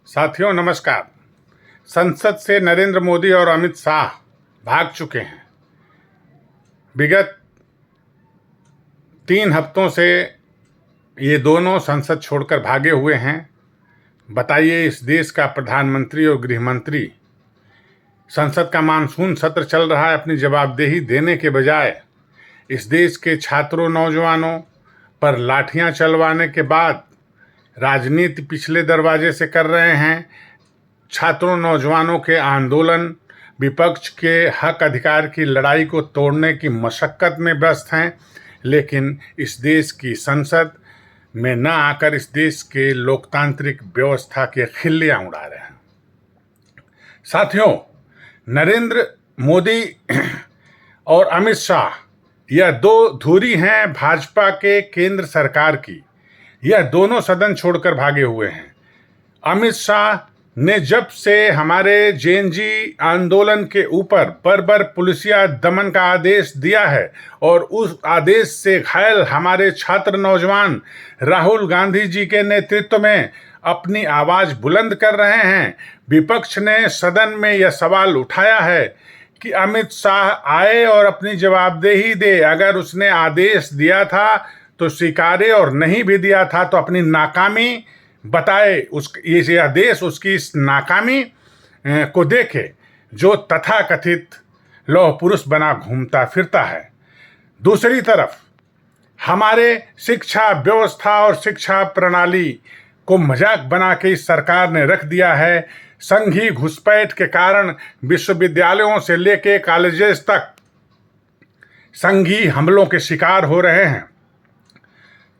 साथियों नमस्कार। संसद से नरेंद्र मोदी और अमित शाह भाग चुके हैं। विगत 3 हफ्तों से ये दोनों संसद छोड़कर भागे हुए हैं। बताइए, इस देश का प्रधानमंत्री और गृह मंत्री, संसद का मानसून सत्र चल रहा है, अपनी जवाबदेही देने के बजाय इस देश के छात्रों नौजवानों पर लाठियां चलवाने के बाद राजनीति पिछले दरवाजे से कर रहे हैं। छात्रों नौजवानों के आंदोलन विपक्ष के हक अधिकार की लड़ाई को तोड़ने की मशक्कत में व्यस्त हैं, लेकिन इस देश की संसद में न आकर इस देश के लोकतांत्रिक व्यवस्था के खिल्लियां उड़ा रहे हैं। साथियों, नरेंद्र मोदी और अमित शाह यह दो धुरी हैं भाजपा के केंद्र सरकार की। यह दोनों सदन छोड़कर भागे हुए हैं। अमित शाह ने जब से हमारे जेएनजी आंदोलन के ऊपर बर्बर पुलिसिया दमन का आदेश दिया है और उस आदेश से घायल हमारे छात्र नौजवान राहुल गांधी जी के नेतृत्व में अपनी आवाज बुलंद कर रहे हैं, विपक्ष ने सदन में यह सवाल उठाया है कि अमित शाह आए और अपनी जवाबदेही दे। अगर उसने आदेश दिया था तो स्वीकारे, और नहीं भी दिया था तो अपनी नाकामी बताए। यह देश उसकी इस नाकामी को देखे जो तथाकथित लौह पुरुष बना घूमता फिरता है। दूसरी तरफ हमारे शिक्षा व्यवस्था और शिक्षा प्रणाली को मजाक बना के इस सरकार ने रख दिया है। संघी घुसपैठ के कारण विश्वविद्यालयों से लेके कॉलेजेस तक संघी हमलों के शिकार हो रहे हैं।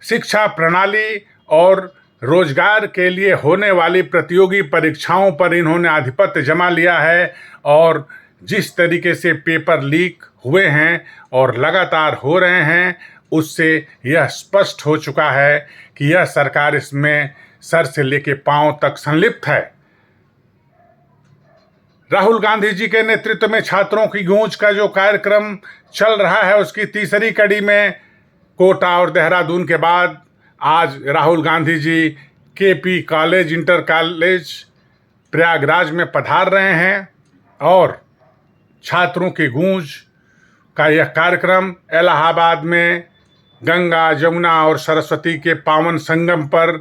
शिक्षा प्रणाली और रोजगार के लिए होने वाली प्रतियोगी परीक्षाओं पर इन्होंने आधिपत्य जमा लिया है, और जिस तरीके से पेपर लीक हुए हैं और लगातार हो रहे हैं, उससे यह स्पष्ट हो चुका है कि यह सरकार इसमें सर से लेके पांव तक संलिप्त है। राहुल गांधी जी के नेतृत्व में छात्रों की गूंज का जो कार्यक्रम चल रहा है, उसकी तीसरी कड़ी में कोटा और देहरादून के बाद आज Rahul Gandhi ji KP college inter college Prayagraj में पधार रहे हैं, और छात्रों की गूंज का यह कार्यक्रम इलाहाबाद में गंगा, जमुना और सरस्वती के पावन संगम पर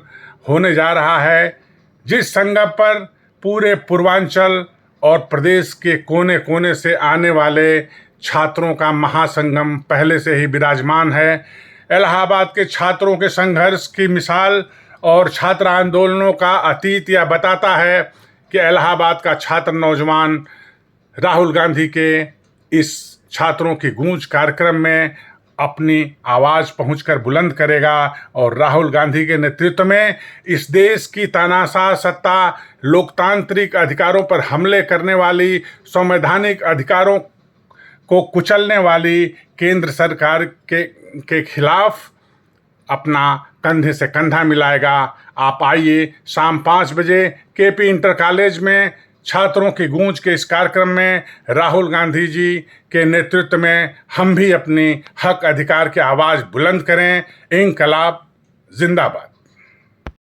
होने जा रहा है, जिस संगम पर पूरे पूर्वांचल और प्रदेश के कोने कोने से आने वाले छात्रों का महासंगम पहले से ही विराजमान है। इलाहाबाद के छात्रों के संघर्ष की मिसाल और छात्र आंदोलनों का अतीत यह बताता है कि इलाहाबाद का छात्र नौजवान राहुल गांधी के इस छात्रों की गूंज कार्यक्रम में अपनी आवाज़ पहुंचकर बुलंद करेगा, और राहुल गांधी के नेतृत्व में इस देश की तानाशाह सत्ता, लोकतांत्रिक अधिकारों पर हमले करने वाली, संवैधानिक अधिकारों को कुचलने वाली केंद्र सरकार के खिलाफ अपना कंधे से कंधा मिलाएगा। आप आइए, शाम 5 बजे केपी इंटर कॉलेज में छात्रों की गूंज के इस कार्यक्रम में राहुल गांधी जी के नेतृत्व में हम भी अपनी हक अधिकार की आवाज़ बुलंद करें। इंकलाब जिंदाबाद।